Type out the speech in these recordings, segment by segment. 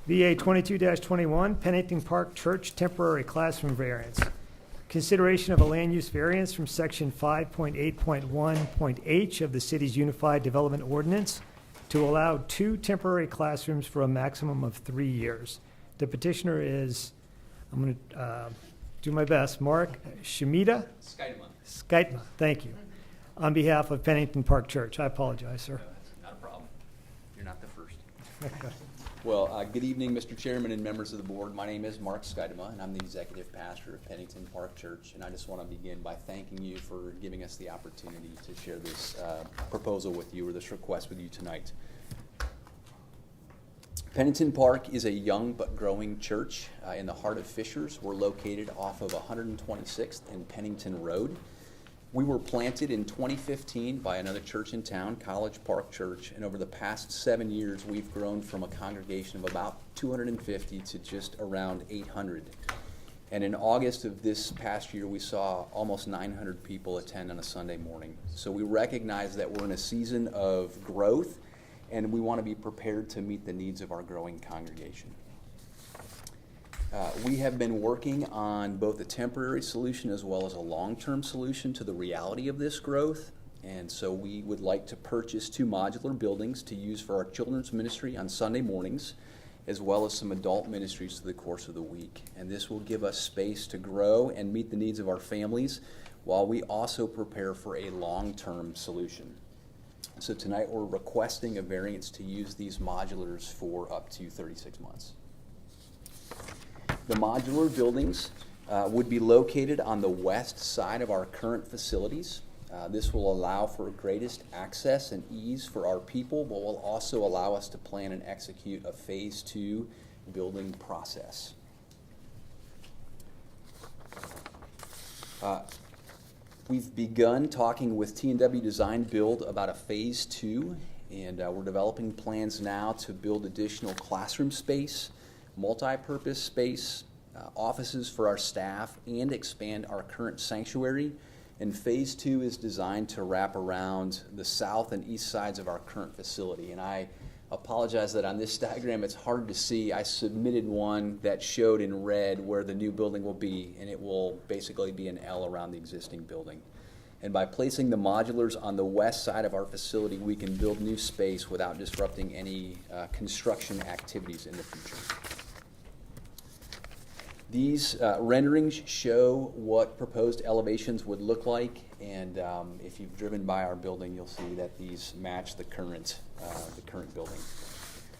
VA 22-21, Pennington Park Church Temporary Classroom Variance. Consideration of a land use variance from section 5.8.1.h of the city's Unified Development Ordinance to allow 2 temporary classrooms for a maximum of 3 years. The petitioner is, I'm going to do my best, Mark Shimida? Skytma, thank you. On behalf of Pennington Park Church. I apologize, sir. Not a problem. You're not the first. Okay. Well, good evening, Mr. Chairman and members of the board. My name is Mark Skytma, and I'm the executive pastor of Pennington Park Church. And I just want to begin by thanking you for giving us the opportunity to share this proposal with you, or this request with you tonight. Pennington Park is a young but growing church in the heart of Fishers. We're located off of 126th and Pennington Road. We were planted in 2015 by another church in town, College Park Church, and over the past 7 years, we've grown from a congregation of about 250 to just around 800. And in August of this past year, we saw almost 900 people attend on a Sunday morning. So we recognize that we're in a season of growth, and we want to be prepared to meet the needs of our growing congregation. We have been working on both a temporary solution as well as a long-term solution to the reality of this growth. And so we would like to purchase 2 modular buildings to use for our children's ministry on Sunday mornings, as well as some adult ministries through the course of the week. And this will give us space to grow and meet the needs of our families while we also prepare for a long-term solution. So tonight we're requesting a variance to use these modulars for up to 36 months. The modular buildings would be located on the west side of our current facilities. This will allow for greatest access and ease for our people, but will also allow us to plan and execute a phase 2 building process. We've begun talking with T&W Design Build about a phase 2, and we're developing plans now to build additional classroom space, multi-purpose space, offices for our staff, and expand our current sanctuary. And phase 2 is designed to wrap around the south and east sides of our current facility. And I apologize that on this diagram it's hard to see. I submitted one that showed in red where the new building will be, and it will basically be an L around the existing building. And by placing the modulars on the west side of our facility, we can build new space without disrupting any construction activities in the future. These renderings show what proposed elevations would look like, and if you've driven by our building, you'll see that these match the current building.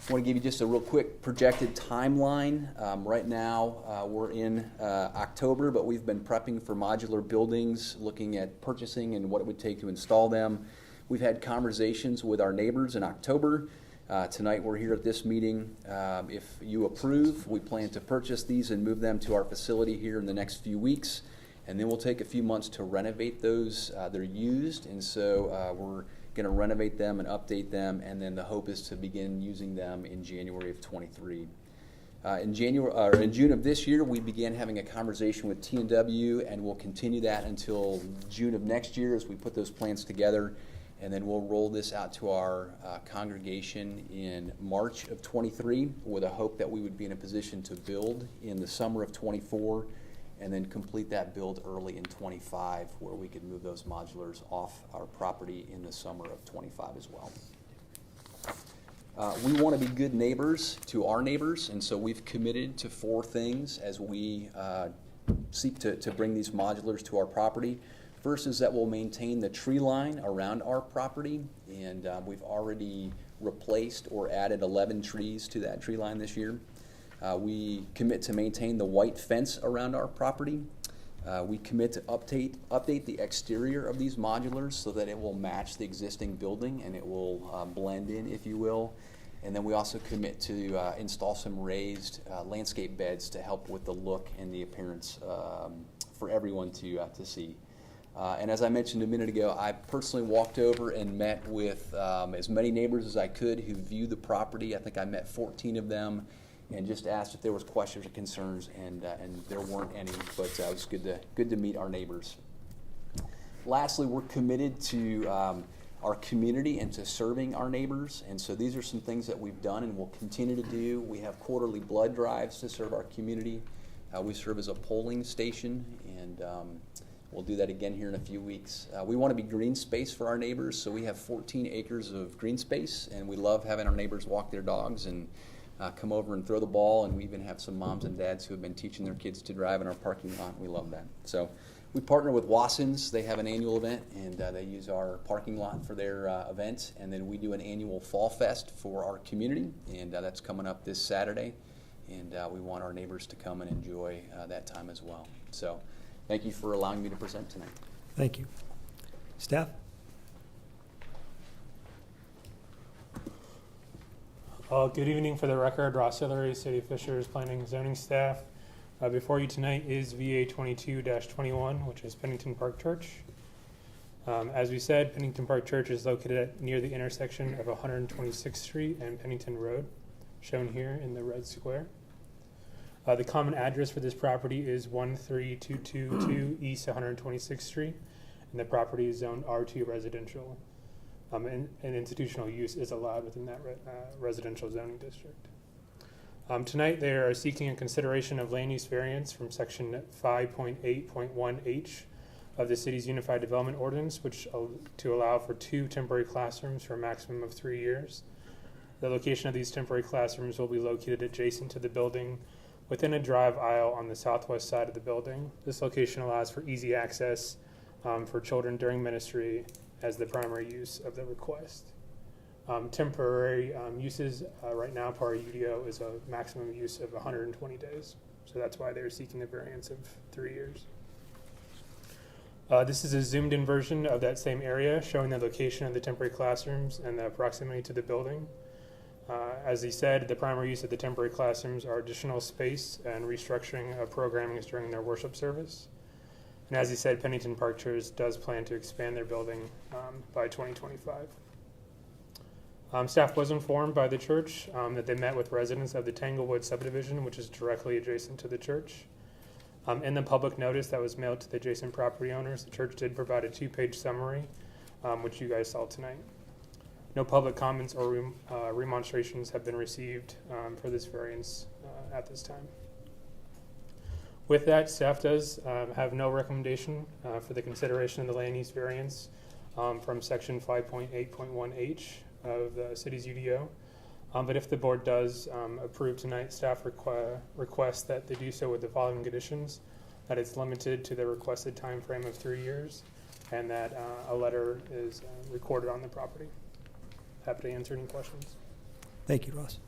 I want to give you just a real quick projected timeline. Right now, we're in October, but we've been prepping for modular buildings, looking at purchasing and what it would take to install them. We've had conversations with our neighbors in October. Tonight we're here at this meeting. If you approve, we plan to purchase these and move them to our facility here in the next few weeks, and then we'll take a few months to renovate those. They're used, and so we're going to renovate them and update them, and then the hope is to begin using them in January of 23. In June of this year, we began having a conversation with T&W, and we'll continue that until June of next year as we put those plans together. And then we'll roll this out to our congregation in March of 23 with a hope that we would be in a position to build in the summer of 24 and then complete that build early in 25 where we could move those modulars off our property in the summer of 25 as well. We want to be good neighbors to our neighbors, and so we've committed to 4 things as we seek to bring these modulars to our property. First is that we'll maintain the tree line around our property, and we've already replaced or added 11 trees to that tree line this year. We commit to maintain the white fence around our property. We commit to update the exterior of these modulars so that it will match the existing building and it will blend in, if you will. And then we also commit to install some raised landscape beds to help with the look and the appearance for everyone to see. And as I mentioned a minute ago, I personally walked over and met with as many neighbors as I could who view the property. I think I met 14 of them and just asked if there was questions or concerns, and there weren't any, but it was good to meet our neighbors. Lastly, we're committed to our community and to serving our neighbors. And so these are some things that we've done and will continue to do. We have quarterly blood drives to serve our community. We serve as a polling station, and we'll do that again here in a few weeks. We want to be green space for our neighbors, so we have 14 acres of green space, and we love having our neighbors walk their dogs and come over and throw the ball. And we even have some moms and dads who have been teaching their kids to drive in our parking lot. We love that. So we partner with Wassons. They have an annual event, and they use our parking lot for their event. And then we do an annual Fall Fest for our community, and that's coming up this Saturday. And we want our neighbors to come and enjoy that time as well. So thank you for allowing me to present tonight. Thank you. Staff? Good evening. For the record, Ross Hillary, City of Fishers Planning and Zoning staff. Before you tonight is VA 22-21, which is Pennington Park Church. As we said, Pennington Park Church is located near the intersection of 126th Street and Pennington Road, shown here in the red square. The common address for this property is 13222 East 126th Street, and the property is zoned R2 residential. And institutional use is allowed within that residential zoning district. Tonight they are seeking a consideration of land use variance from section 5.8.1H of the city's Unified Development Ordinance, which to allow for 2 temporary classrooms for a maximum of 3 years. The location of these temporary classrooms will be located adjacent to the building within a drive aisle on the southwest side of the building. This location allows for easy access for children during ministry as the primary use of the request. Temporary uses right now per our UDO is a maximum use of 120 days. So that's why they're seeking a variance of 3 years. This is a zoomed in version of that same area showing the location of the temporary classrooms and the proximity to the building. As he said, the primary use of the temporary classrooms are additional space and restructuring of programming during their worship service. And as he said, Pennington Park Church does plan to expand their building by 2025. Staff was informed by the church that they met with residents of the Tanglewood subdivision, which is directly adjacent to the church. In the public notice that was mailed to the adjacent property owners, the church did provide a 2-page summary, which you guys saw tonight. No public comments or remonstrations have been received for this variance at this time. With that, staff does have no recommendation for the consideration of the land use variance from section 5.8.1H of the city's UDO. But if the board does approve tonight, staff request that they do so with the following conditions: that it's limited to the requested time frame of 3 years, and that a letter is recorded on the property. Happy to answer any questions. Thank you, Ross.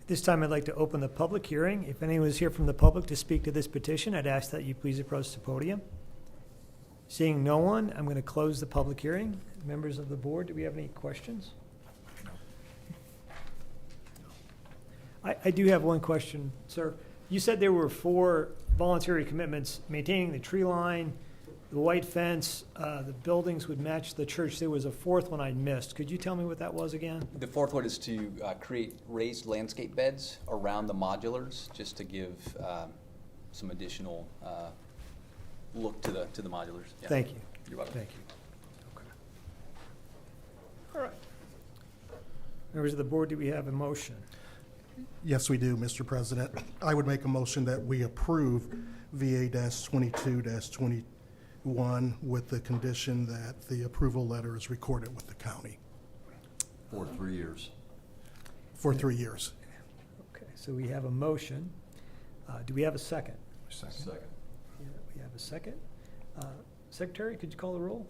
This time I'd like to open the public hearing. If anyone is here from the public to speak to this petition, I'd ask that you please approach the podium. Seeing no one, I'm going to close the public hearing. Members of the board, do we have any questions? I do have one question, sir. You said there were 4 voluntary commitments: maintaining the tree line, the white fence, the buildings would match the church. There was a 4th one I missed. Could you tell me what that was again? The 4th one is to create raised landscape beds around the modulars, just to give some additional look to the modulars. Yeah. Thank you. You're welcome. Thank you. Okay. All right. Members of the board, do we have a motion? Yes, we do, Mr. President. I would make a motion that we approve VA-22-21 with the condition that the approval letter is recorded with the county. For 3 years. For 3 years. Okay, so we have a motion. Do we have a second? Second. Yeah, we have a second. Secretary, could you call the roll?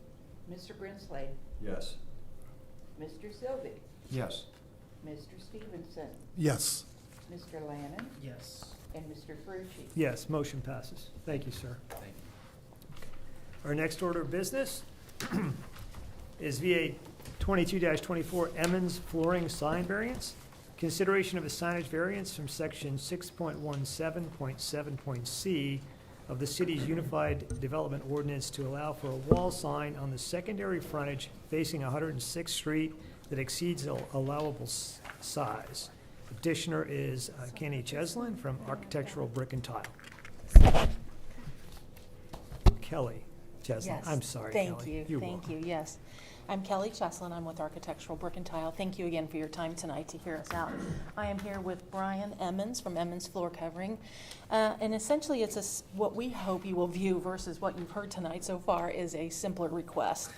Mr. Brinsley, Yes. Mr. Sylvie, Yes. Mr. Stevenson, Yes. Mr. Lannon, Yes. and Mr. Ferrucci. Yes, motion passes. Thank you, sir. Thank you. Our next order of business is VA 22-24 Emmons Flooring Sign Variance. Consideration of a signage variance from section 6.17.7.c of the city's Unified Development Ordinance to allow for a wall sign on the secondary frontage facing 106th Street that exceeds allowable size. Petitioner is Kenny Cheslin from Architectural Brick and Tile. Kelly Cheslin. Yes. I'm sorry, Thank Kelly. you. You're Thank welcome. you. Yes. I'm Kelly Cheslin. I'm with Architectural Brick and Tile. Thank you again for your time tonight to hear us out. I am here with Brian Emmons from Emmons Floor Covering. And essentially it's what we hope you will view versus what you've heard tonight so far is a simpler request.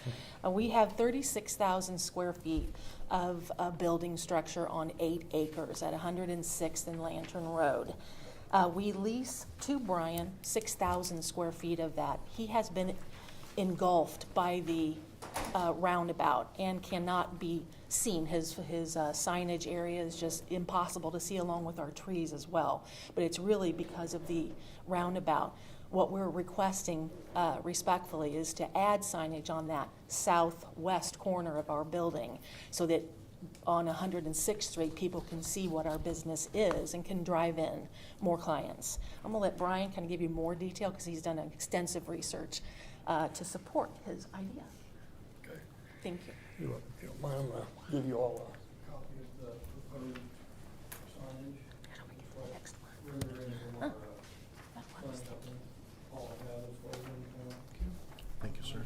We have 36,000 square feet of a building structure on 8 acres at 106th and Lantern Road. We lease to Brian 6,000 square feet of that. He has been engulfed by the roundabout and cannot be seen. His signage area is just impossible to see, along with our trees as well. But it's really because of the roundabout. What we're requesting respectfully is to add signage on that southwest corner of our building so that on 106th Street people can see what our business is and can drive in more clients. I'm going to let Brian kind of give you more detail because he's done extensive research to support his idea. Okay. Thank you. If you don't mind, I'll give you all a copy of the proposed signage. How do we get to the next one? Rendering from our, That one sign is- company. All I have is what we're gonna Thank you, sir.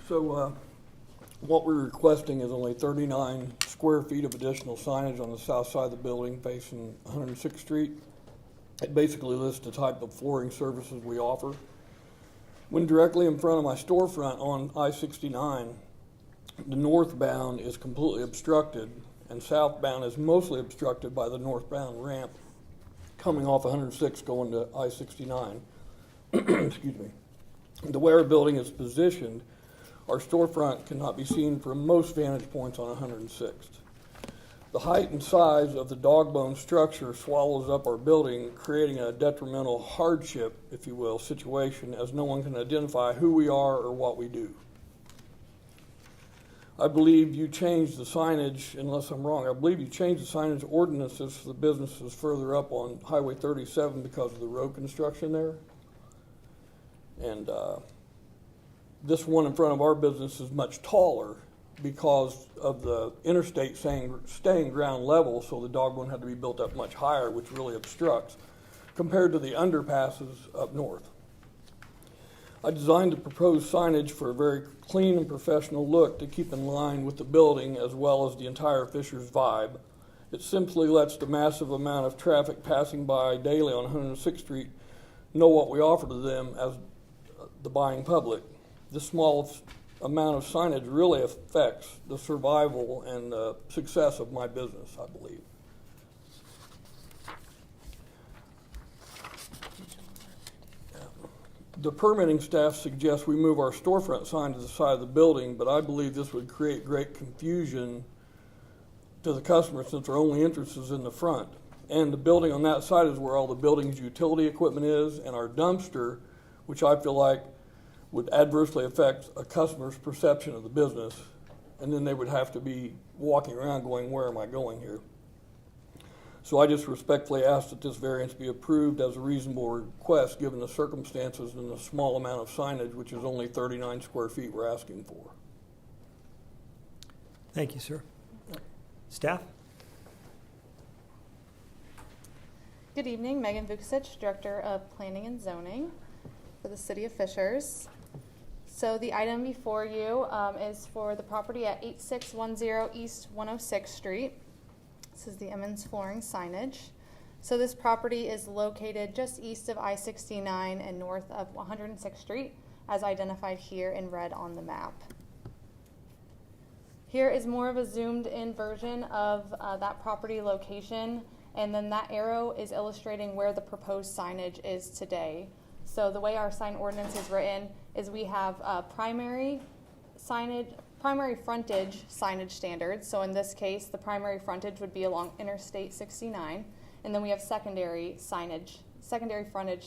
So, what we're requesting is only 39 square feet of additional signage on the south side of the building facing 106th Street. It basically lists the type of flooring services we offer. When directly in front of my storefront on I-69, the northbound is completely obstructed and southbound is mostly obstructed by the northbound ramp coming off 106 going to I-69. Excuse me. The way our building is positioned, our storefront cannot be seen from most vantage points on 106th. The height and size of the dog bone structure swallows up our building, creating a detrimental hardship, if you will, situation as no one can identify who we are or what we do. I believe you changed the signage, unless I'm wrong, I believe you changed the signage ordinances for the businesses further up on Highway 37 because of the road construction there. And this one in front of our business is much taller because of the interstate staying ground level, so the dog bone had to be built up much higher, which really obstructs, compared to the underpasses up north. I designed the proposed signage for a very clean and professional look to keep in line with the building as well as the entire Fishers vibe. It simply lets the massive amount of traffic passing by daily on 106th Street know what we offer to them as the buying public. This small amount of signage really affects the survival and the success of my business, I believe. The permitting staff suggests we move our storefront sign to the side of the building, but I believe this would create great confusion to the customer since our only interest is in the front. And the building on that side is where all the building's utility equipment is, and our dumpster, which I feel like would adversely affect a customer's perception of the business, and then they would have to be walking around going, where am I going here? So I just respectfully ask that this variance be approved as a reasonable request given the circumstances and the small amount of signage, which is only 39 square feet we're asking for. Thank you, sir. Staff? Good evening, Megan Vuksich, Director of Planning and Zoning for the City of Fishers. So the item before you is for the property at 8610 East 106th Street. This is the Emmons Flooring signage. So this property is located just east of I-69 and north of 106th Street, as identified here in red on the map. Here is more of a zoomed in version of that property location, and then that arrow is illustrating where the proposed signage is today. So the way our sign ordinance is written is we have primary frontage signage standards. So in this case, the primary frontage would be along Interstate 69, and then we have secondary frontage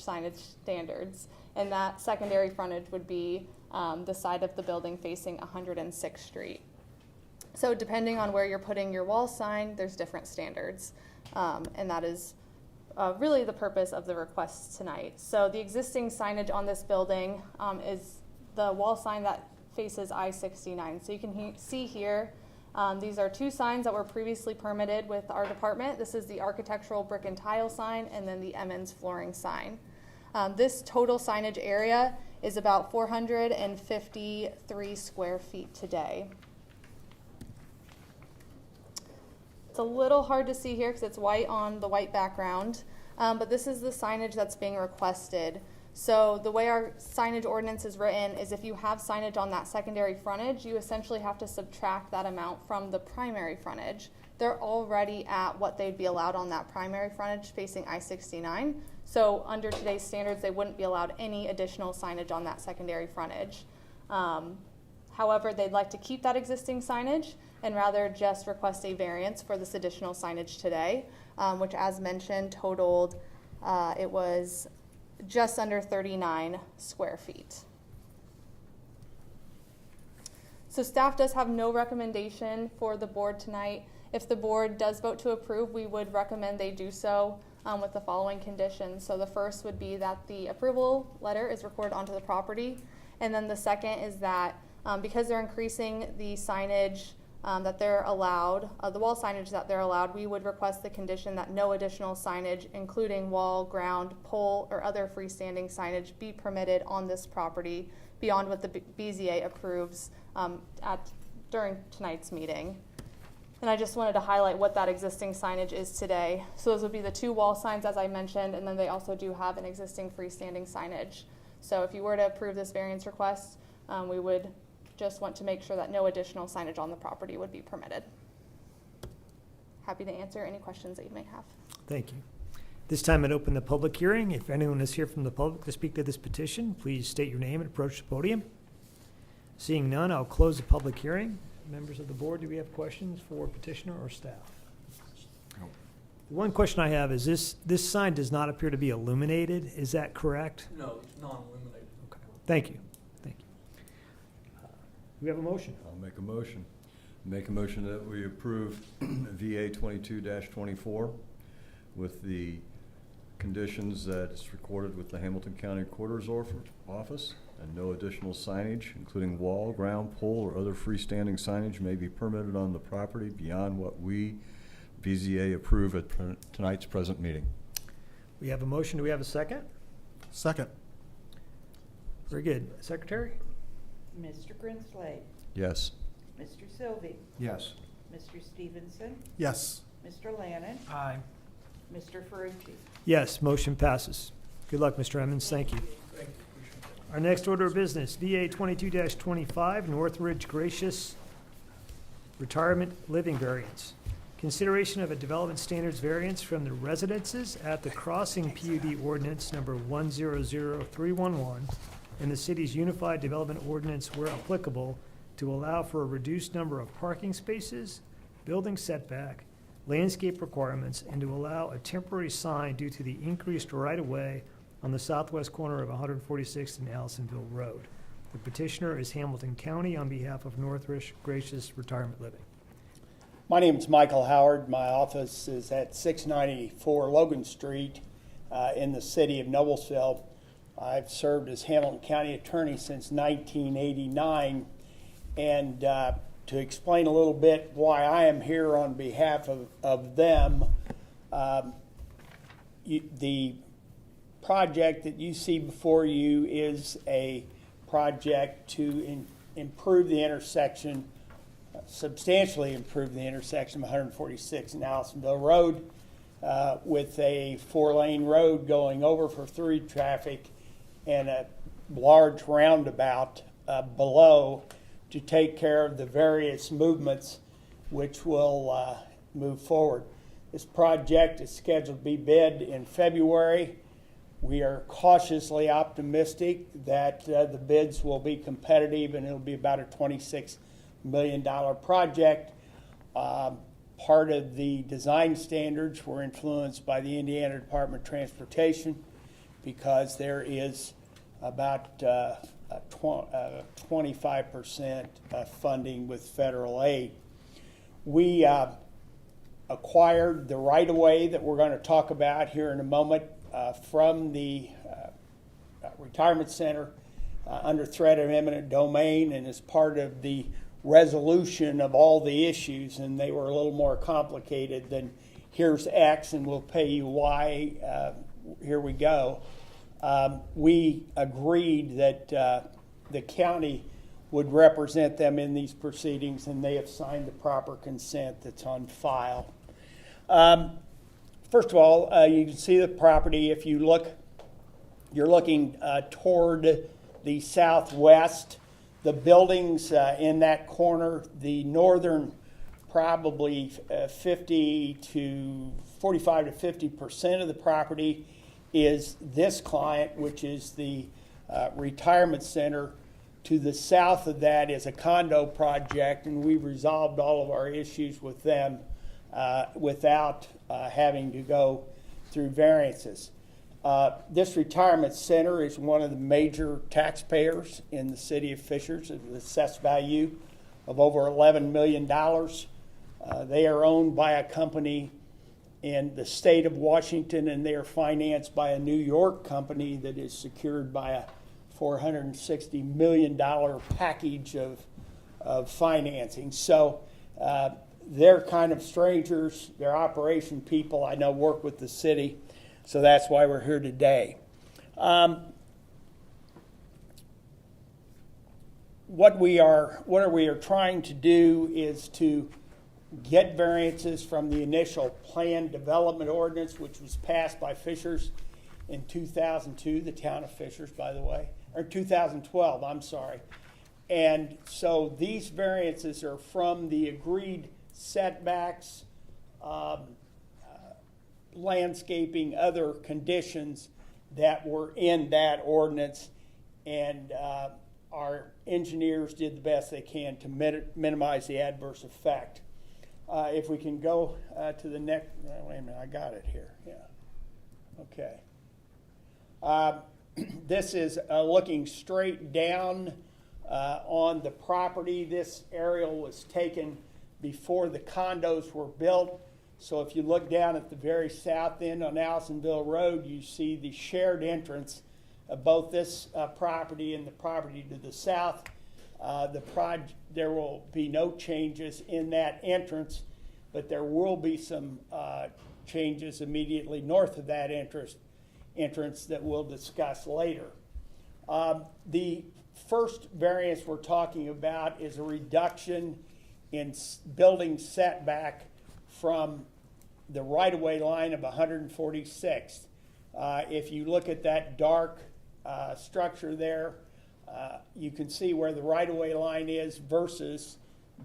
signage standards, and that secondary frontage would be the side of the building facing 106th Street. So depending on where you're putting your wall sign, there's different standards, and that is really the purpose of the request tonight. So the existing signage on this building is the wall sign that faces I-69. So you can see here, these are two signs that were previously permitted with our department. This is the Architectural Brick and Tile sign and then the Emmons Flooring sign. This total signage area is about 453 square feet today. It's a little hard to see here because it's white on the white background, but this is the signage that's being requested. So the way our signage ordinance is written is if you have signage on that secondary frontage, you essentially have to subtract that amount from the primary frontage. They're already at what they'd be allowed on that primary frontage facing I-69. So under today's standards, they wouldn't be allowed any additional signage on that secondary frontage. However, they'd like to keep that existing signage and rather just request a variance for this additional signage today, which as mentioned totaled, it was just under 39 square feet. So staff does have no recommendation for the board tonight. If the board does vote to approve, we would recommend they do so with the following conditions. So the first would be that the approval letter is recorded onto the property. And then the second is that because they're increasing the signage that they're allowed, the wall signage that they're allowed, we would request the condition that no additional signage, including wall, ground, pole, or other freestanding signage be permitted on this property beyond what the BZA approves during tonight's meeting. And I just wanted to highlight what that existing signage is today. So those would be the 2 wall signs, as I mentioned, and then they also do have an existing freestanding signage. So if you were to approve this variance request, we would just want to make sure that no additional signage on the property would be permitted. Happy to answer any questions that you may have. Thank you. This time I'd open the public hearing. If anyone is here from the public to speak to this petition, please state your name and approach the podium. Seeing none, I'll close the public hearing. Members of the board, do we have questions for petitioner or staff? No. The one question I have is this sign does not appear to be illuminated. Is that correct? No, it's non-illuminated. Okay. Thank you. Thank you. Do we have a motion? I'll make a motion. Make a motion that we approve VA 22-24 with the conditions that it's recorded with the Hamilton County Recorder's Office, and no additional signage, including wall, ground, pole, or other freestanding signage may be permitted on the property beyond what we, BZA, approve at tonight's present meeting. We have a motion. Do we have a second? Second. Very good. Secretary? Mr. Grinslade, Yes. Mr. Sylvie, Yes. Mr. Stevenson, Yes. Mr. Lannon, Aye. Mr. Ferrucci. Yes, motion passes. Good luck, Mr. Emmons. Thank you. Our next order of business, VA 22-25, Northridge Gracious Retirement Living Variance. Consideration of a development standards variance from the residences at the Crossing PUD Ordinance number 100311 and the city's Unified Development Ordinance where applicable to allow for a reduced number of parking spaces, building setback, landscape requirements, and to allow a temporary sign due to the increased right-of-way on the southwest corner of 146th and Allisonville Road. The petitioner is Hamilton County on behalf of Northridge Gracious Retirement Living. My name is Michael Howard. My office is at 694 Logan Street in the city of Noblesville. I've served as Hamilton County Attorney since 1989. And to explain a little bit why I am here on behalf of them, the project that you see before you is a project to improve the intersection, substantially improve the intersection of 146 and Allisonville Road with a 4-lane road going over for through traffic and a large roundabout below to take care of the various movements which will move forward. This project is scheduled to be bid in February. We are cautiously optimistic that the bids will be competitive and it'll be about a $26 million project. Part of the design standards were influenced by the Indiana Department of Transportation because there is about 25% funding with federal aid. We acquired the right-of-way that we're going to talk about here in a moment from the retirement center under threat of eminent domain, and as part of the resolution of all the issues, and they were a little more complicated than here's X and we'll pay you Y, here we go. we agreed that the county would represent them in these proceedings, and they have signed the proper consent that's on file. First of all, you can see the property. If you look, you're looking toward the southwest. The buildings in that corner, the northern, probably 45 to 50% of the property is this client, which is the retirement center. To the south of that is a condo project, and we've resolved all of our issues with them without having to go through variances. This retirement center is one of the major taxpayers in the city of Fishers, with an assessed value of over $11 million. They are owned by a company in the state of Washington, and they are financed by a New York company that is secured by a $460 million package of financing. So they're kind of strangers. They're operation people. I know work with the city. So that's why we're here today. What we are trying to do is to get variances from the initial plan development ordinance, which was passed by Fishers in 2002, the town of Fishers, by the way, or 2012, I'm sorry. And so these variances are from the agreed setbacks, landscaping, other conditions that were in that ordinance, and our engineers did the best they can to minimize the adverse effect. If we can go to the next, wait a minute, I got it here. Yeah. Okay. This is looking straight down on the property. This aerial was taken before the condos were built. So if you look down at the very south end on Allisonville Road, you see the shared entrance of both this property and the property to the south. There will be no changes in that entrance, but there will be some changes immediately north of that entrance that we'll discuss later. The first variance we're talking about is a reduction in building setback from the right-of-way line of 146th. If you look at that dark structure there, you can see where the right-of-way line is versus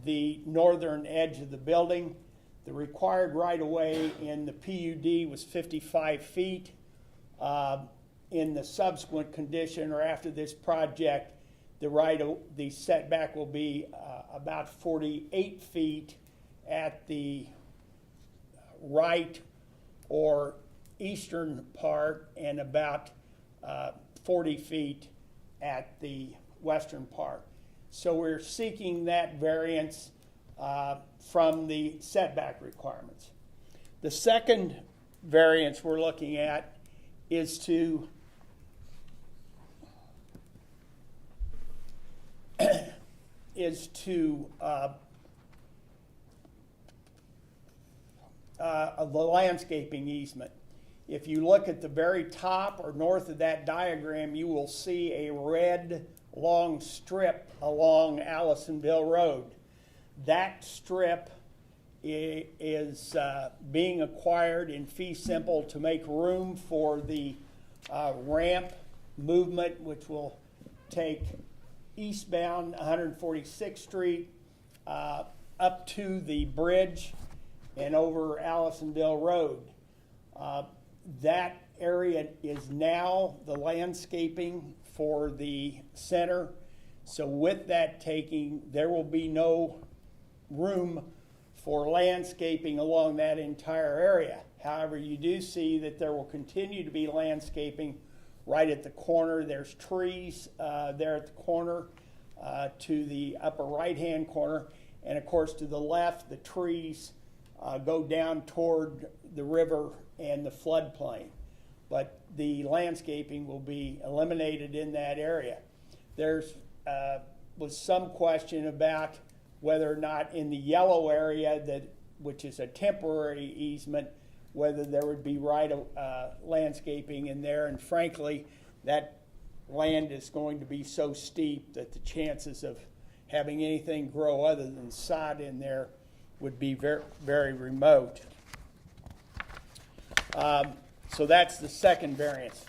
the northern edge of the building. The required right-of-way in the PUD was 55 feet. In the subsequent condition or after this project, the setback will be about 48 feet at the right or eastern part and about 40 feet at the western part. So we're seeking that variance from the setback requirements. The second variance we're looking at is to the landscaping easement. If you look at the very top or north of that diagram, you will see a red long strip along Allisonville Road. That strip is being acquired in fee simple to make room for the ramp movement, which will take eastbound 146th Street up to the bridge and over Allisonville Road. That area is now the landscaping for the center. So with that taking, there will be no room for landscaping along that entire area. However, you do see that there will continue to be landscaping right at the corner. There's trees there at the corner to the upper right-hand corner. And of course, to the left, the trees go down toward the river and the floodplain. But the landscaping will be eliminated in that area. There's was some question about whether or not in the yellow area, which is a temporary easement, whether there would be landscaping in there. And frankly, that land is going to be so steep that the chances of having anything grow other than sod in there would be very, very remote. So that's the second variance.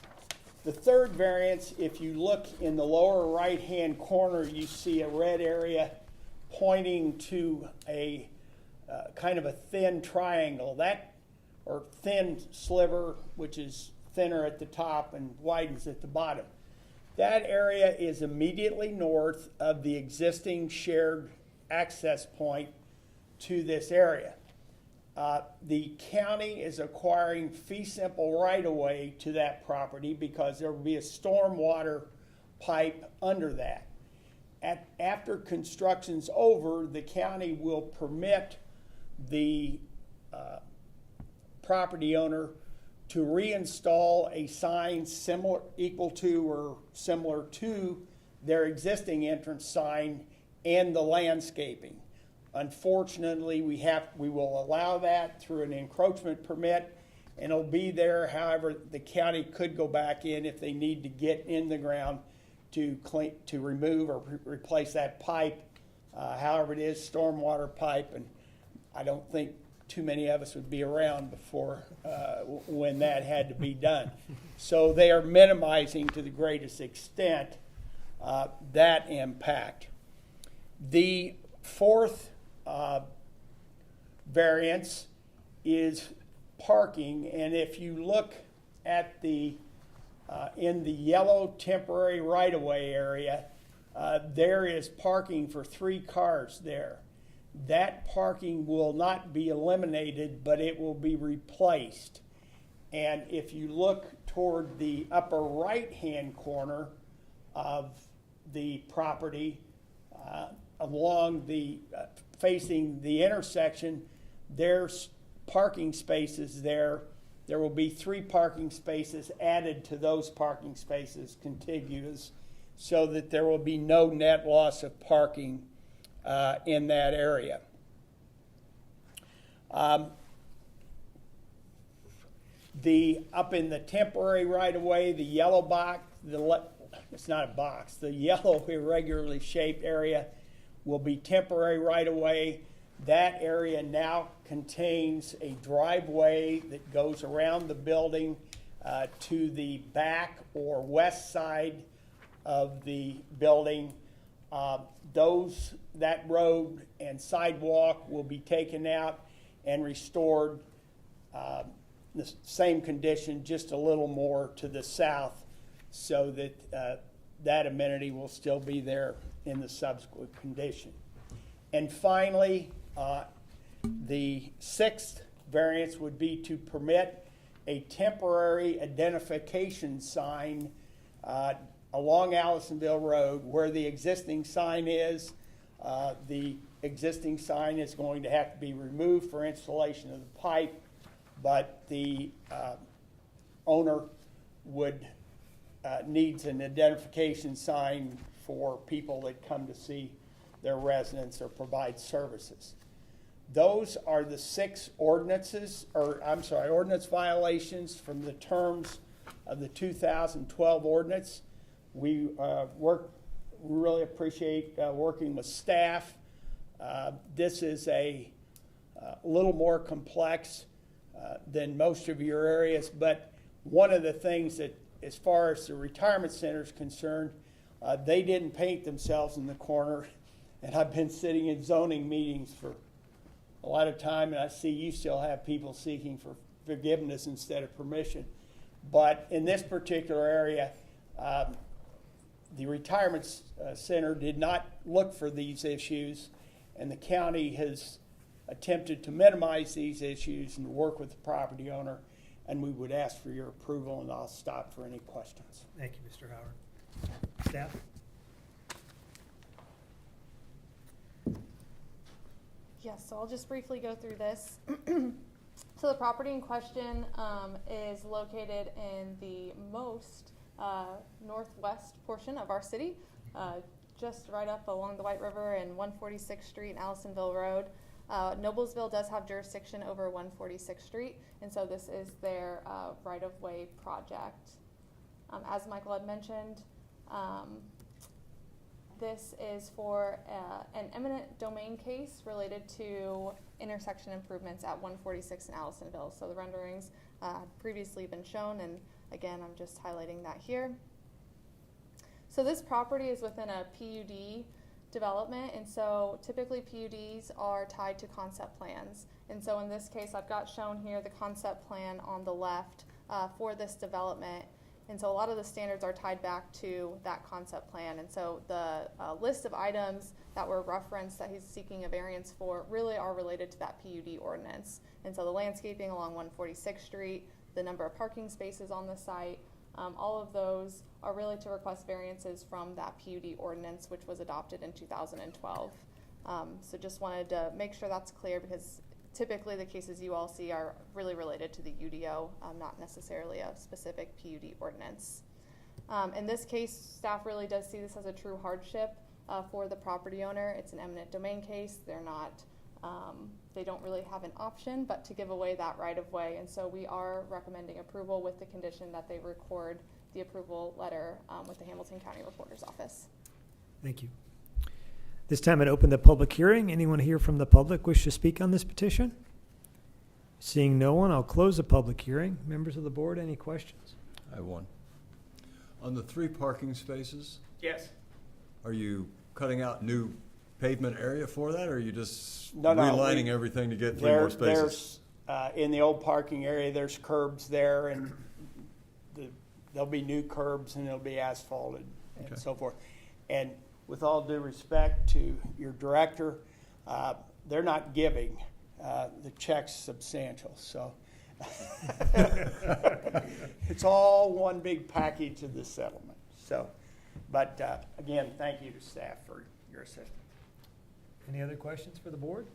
The third variance, if you look in the lower right-hand corner, you see a red area pointing to a kind of a thin triangle, or thin sliver, which is thinner at the top and widens at the bottom. That area is immediately north of the existing shared access point to this area. The county is acquiring fee simple right-of-way to that property because there will be a stormwater pipe under that. After construction's over, the county will permit the property owner to reinstall a sign equal to or similar to their existing entrance sign and the landscaping. Unfortunately, we will allow that through an encroachment permit, and it'll be there. However, the county could go back in if they need to get in the ground to remove or replace that pipe. However, it is stormwater pipe, and I don't think too many of us would be around before when that had to be done. So they are minimizing to the greatest extent that impact. The fourth variance is parking, and if you look at the in the yellow temporary right-of-way area, there is parking for 3 cars there. That parking will not be eliminated, but it will be replaced. And if you look toward the upper right-hand corner of the property, along the facing the intersection, there's parking spaces there. There will be 3 parking spaces added to those parking spaces contiguous, so that there will be no net loss of parking in that area. Up in the temporary right-of-way, the yellow box, it's not a box, the yellow irregularly shaped area will be temporary right-of-way. That area now contains a driveway that goes around the building to the back or west side of the building. That road and sidewalk will be taken out and restored the same condition, just a little more to the south, so that that amenity will still be there in the subsequent condition. And finally, the 6th variance would be to permit a temporary identification sign along Allisonville Road where the existing sign is. The existing sign is going to have to be removed for installation of the pipe, but the owner needs an identification sign for people that come to see their residents or provide services. Those are the 6 ordinance violations from the terms of the 2012 ordinance. We really appreciate working with staff. This is a little more complex than most of your areas, but one of the things that, as far as the retirement center is concerned, they didn't paint themselves in the corner, and I've been sitting in zoning meetings for a lot of time, and I see you still have people seeking for forgiveness instead of permission. But in this particular area, the retirement center did not look for these issues, and the county has attempted to minimize these issues and work with the property owner, and we would ask for your approval, and I'll stop for any questions. Thank you, Mr. Howard. Staff? Yes, so I'll just briefly go through this. So the property in question is located in the most northwest portion of our city, just right up along the White River and 146th Street and Allisonville Road. Noblesville does have jurisdiction over 146th Street, and so this is their right-of-way project. As Michael had mentioned, this is for an eminent domain case related to intersection improvements at 146 in Allisonville. So the renderings had previously been shown, and again, I'm just highlighting that here. So this property is within a PUD development, and so typically PUDs are tied to concept plans. And so in this case, I've got shown here the concept plan on the left for this development. And so a lot of the standards are tied back to that concept plan. And so the list of items that were referenced that he's seeking a variance for really are related to that PUD ordinance. And so the landscaping along 146th Street, the number of parking spaces on the site, all of those are really to request variances from that PUD ordinance, which was adopted in 2012. So just wanted to make sure that's clear, because typically the cases you all see are really related to the UDO, not necessarily a specific PUD ordinance. In this case, staff really does see this as a true hardship for the property owner. It's an eminent domain case. They're not, they don't really have an option but to give away that right of way. And so we are recommending approval with the condition that they record the approval letter with the Hamilton County Recorder's Office. Thank you. This time I'd open the public hearing. Anyone here from the public wish to speak on this petition? Seeing no one, I'll close the public hearing. Members of the board, any questions? I have one. On the 3 parking spaces, Yes. are you cutting out new pavement area for that, or are you just No, relining everything to get 3 more spaces? There's, in the old parking area, there's curbs there, and there'll be new curbs, and it'll be asphalted and Okay. so forth. And with all due respect to your director, they're not giving. The check's substantial, so. It's all one big package of the settlement. So, but again, thank you to staff for your assistance. Any other questions for the board?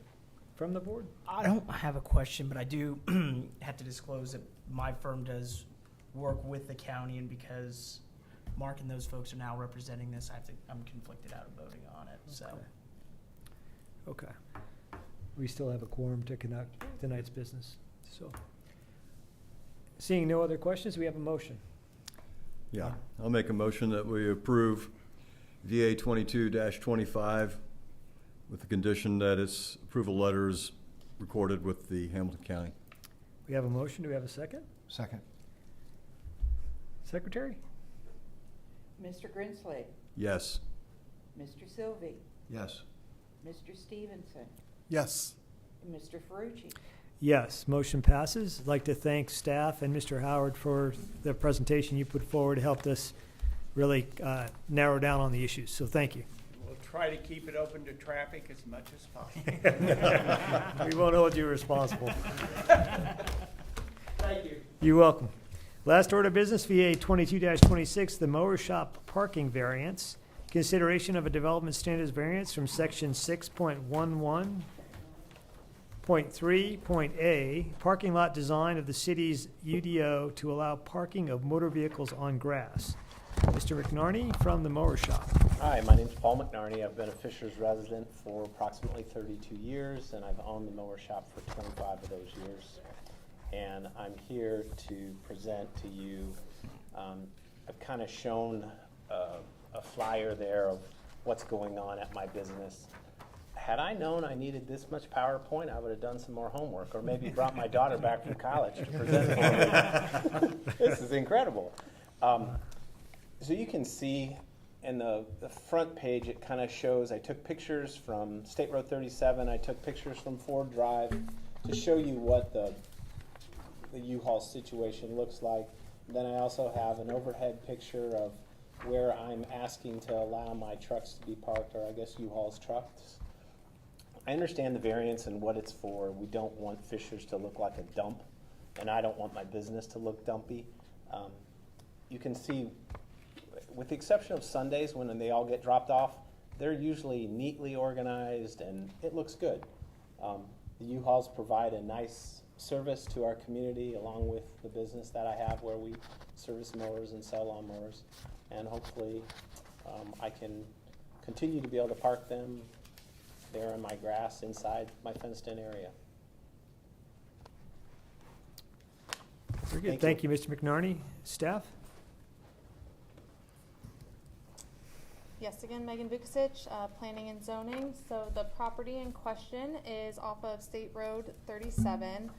From the board? I don't have a question, but I do have to disclose that my firm does work with the county, and because Mark and those folks are now representing this, I'm conflicted out of voting on it, so. Okay. We still have a quorum to conduct tonight's business, so. Seeing no other questions, we have a motion. Yeah, I'll make a motion that we approve VA 22-25 with the condition that its approval letter is recorded with the Hamilton County. We have a motion. Do we have a second? Second. Secretary? Mr. Grinsley, Yes. Mr. Sylvie, Yes. Mr. Stevenson, Yes. and Mr. Ferrucci. Yes, motion passes. I'd like to thank staff and Mr. Howard for the presentation you put forward. It helped us really narrow down on the issues, so thank you. We'll try to keep it open to traffic as much as possible. We won't hold you responsible. Thank you. You're welcome. Last order of business, VA 22-26, the mower shop parking variance. Consideration of a development standards variance from section 6.11.3.A, parking lot design of the city's UDO to allow parking of motor vehicles on grass. Mr. McNarney from the mower shop. Hi, my name's Paul McNarney. I've been a Fishers resident for approximately 32 years, and I've owned the mower shop for 25 of those years. And I'm here to present to you, I've kind of shown a flyer there of what's going on at my business. Had I known I needed this much PowerPoint, I would have done some more homework, or maybe brought my daughter back from college to present for me. This is incredible. So you can see in the front page, it kind of shows, I took pictures from State Road 37, I took pictures from Ford Drive to show you what the U-Haul situation looks like. Then I also have an overhead picture of where I'm asking to allow my trucks to be parked, or I guess U-Haul's trucks. I understand the variance and what it's for. We don't want Fishers to look like a dump, and I don't want my business to look dumpy. You can see, with the exception of Sundays when they all get dropped off, they're usually neatly organized and it looks good. The U-Hauls provide a nice service to our community, along with the business that I have where we service mowers and sell lawnmowers. And hopefully I can continue to be able to park them there in my grass inside my fenced-in area. Very good. Thank you, Mr. McNarney. Staff? Yes, again, Megan Vukasich, Planning and Zoning. So the property in question is off of State Road 37,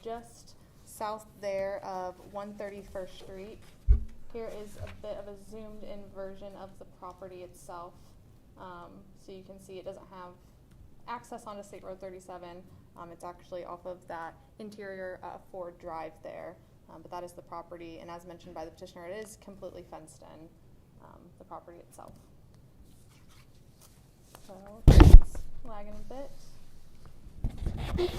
just south there of 131st Street. Here is a bit of a zoomed in version of the property itself. So you can see it doesn't have access onto State Road 37. It's actually off of that interior Ford Drive there. But that is the property, and as mentioned by the petitioner, it is completely fenced in, the property itself. So it's lagging a bit. Give me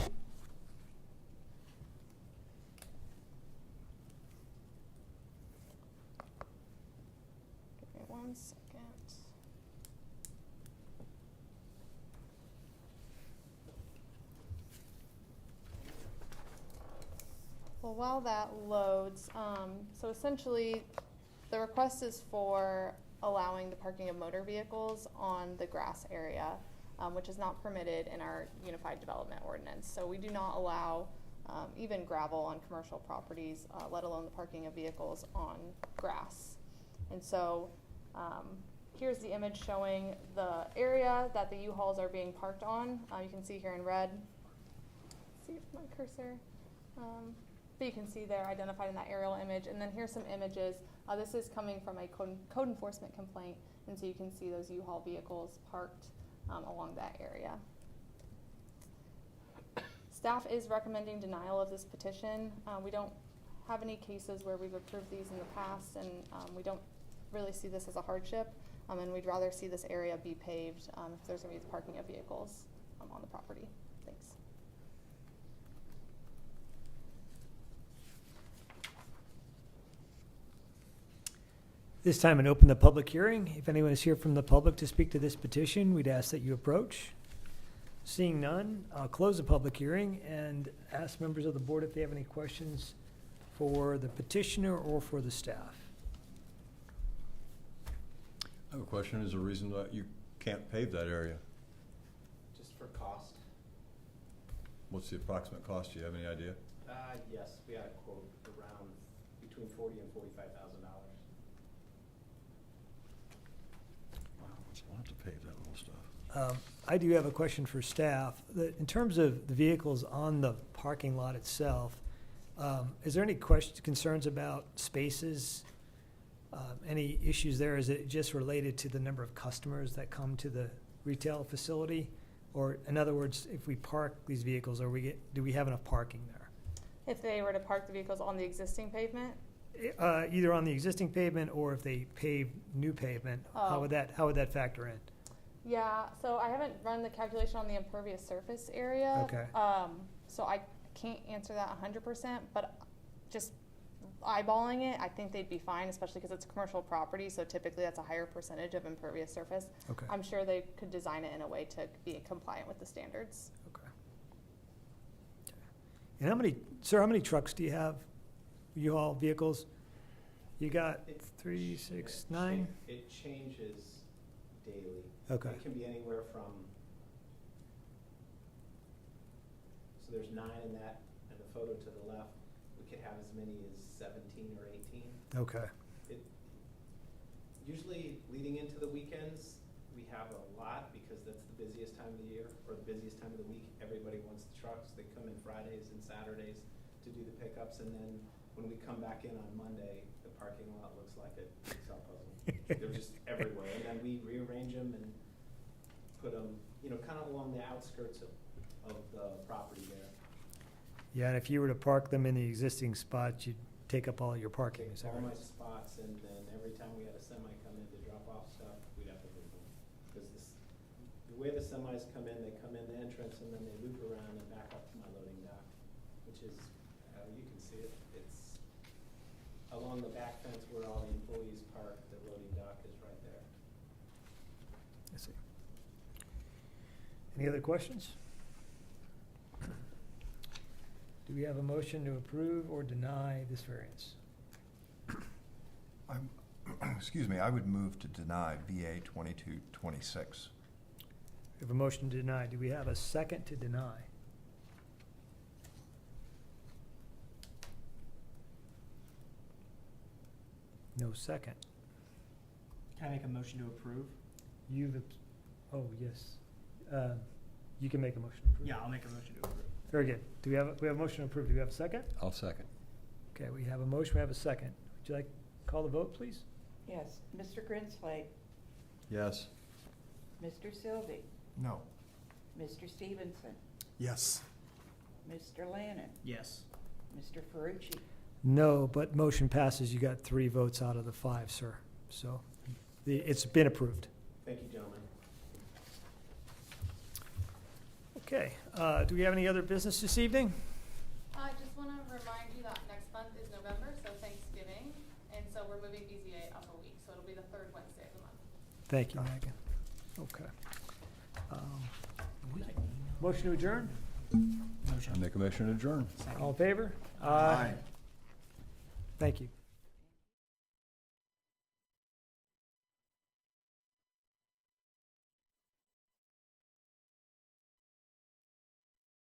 1 second. Well, while that loads, so essentially the request is for allowing the parking of motor vehicles on the grass area, which is not permitted in our Unified Development Ordinance. So we do not allow even gravel on commercial properties, let alone the parking of vehicles on grass. And so here's the image showing the area that the U-Hauls are being parked on. You can see here in red. Let's see if my cursor. But you can see there identified in that aerial image. And then here's some images. This is coming from a code enforcement complaint. And so you can see those U-Haul vehicles parked along that area. Staff is recommending denial of this petition. We don't have any cases where we've approved these in the past, and we don't really see this as a hardship. And we'd rather see this area be paved if there's going to be parking of vehicles on the property. Thanks. This time, and open the public hearing. If anyone is here from the public to speak to this petition, we'd ask that you approach. Seeing none, I'll close the public hearing and ask members of the board if they have any questions for the petitioner or for the staff. I have a question. Is there a reason that you can't pave that area? Just for cost? What's the approximate cost? Do you have any idea? Yes, we had a quote around between $40,000 and $45,000. Wow, it's a lot to pave that little stuff. I do have a question for staff. In terms of the vehicles on the parking lot itself, is there any concerns about spaces? Any issues there? Is it just related to the number of customers that come to the retail facility? Or in other words, if we park these vehicles, do we have enough parking there? If they were to park the vehicles on the existing pavement? Either on the existing pavement or if they pave new pavement, how would that factor in? Yeah, so I haven't run the calculation on the impervious surface area. Okay. So I can't answer that 100%, but just eyeballing it, I think they'd be fine, especially because it's a commercial property, so typically that's a higher percentage of impervious surface. Okay. I'm sure they could design it in a way to be compliant with the standards. Okay. And how many trucks do you have? U-Haul vehicles? You got 3, 6, 9? It changes daily. Okay. It can be anywhere from, so there's 9 in that, and the photo to the left, we could have as many as 17 or 18. Okay. Usually leading into the weekends, we have a lot because that's the busiest time of the year, or the busiest time of the week. Everybody wants the trucks. They come in Fridays and Saturdays to do the pickups, and then when we come back in on Monday, the parking lot looks like a jigsaw puzzle. They're just everywhere, and then we rearrange them and put them, kind of along the outskirts of the property there. Yeah, and if you were to park them in the existing spots, you'd take up all your parking. Is that All right? my spots, and then every time we had a semi come in to drop off stuff, we'd have to move them. Because the way the semis come in, they come in the entrance and then they loop around and back up to my loading dock, which is, you can see it. It's along the back fence where all the employees park. The loading dock is right there. I see. Any other questions? Do we have a motion to approve or deny this variance? Excuse me, I would move to deny VA 2226. We have a motion to deny. Do we have a second to deny? No second. Can I make a motion to approve? You've, oh, yes. You can make a motion to approve. Yeah, I'll make a motion to approve. Very good. Do we have a motion to approve? Do we have a second? I'll second. Okay, we have a motion, we have a second. Would you like to call the vote, please? Yes. Mr. Grinsley, Yes. Mr. Sylvie, No. Mr. Stevenson, Yes. Mr. Lannon, Yes. Mr. Ferrucci. No, but motion passes. You got 3 votes out of the 5, sir. So it's been approved. Thank you, gentlemen. Okay, do we have any other business this evening? I just want to remind you that next month is November, so Thanksgiving, and so we're moving BZA up a week, so it'll be the third Wednesday of the month. Thank you, Megan. Okay. Motion to adjourn? I make a motion to adjourn. All in favor? Aye. Thank you.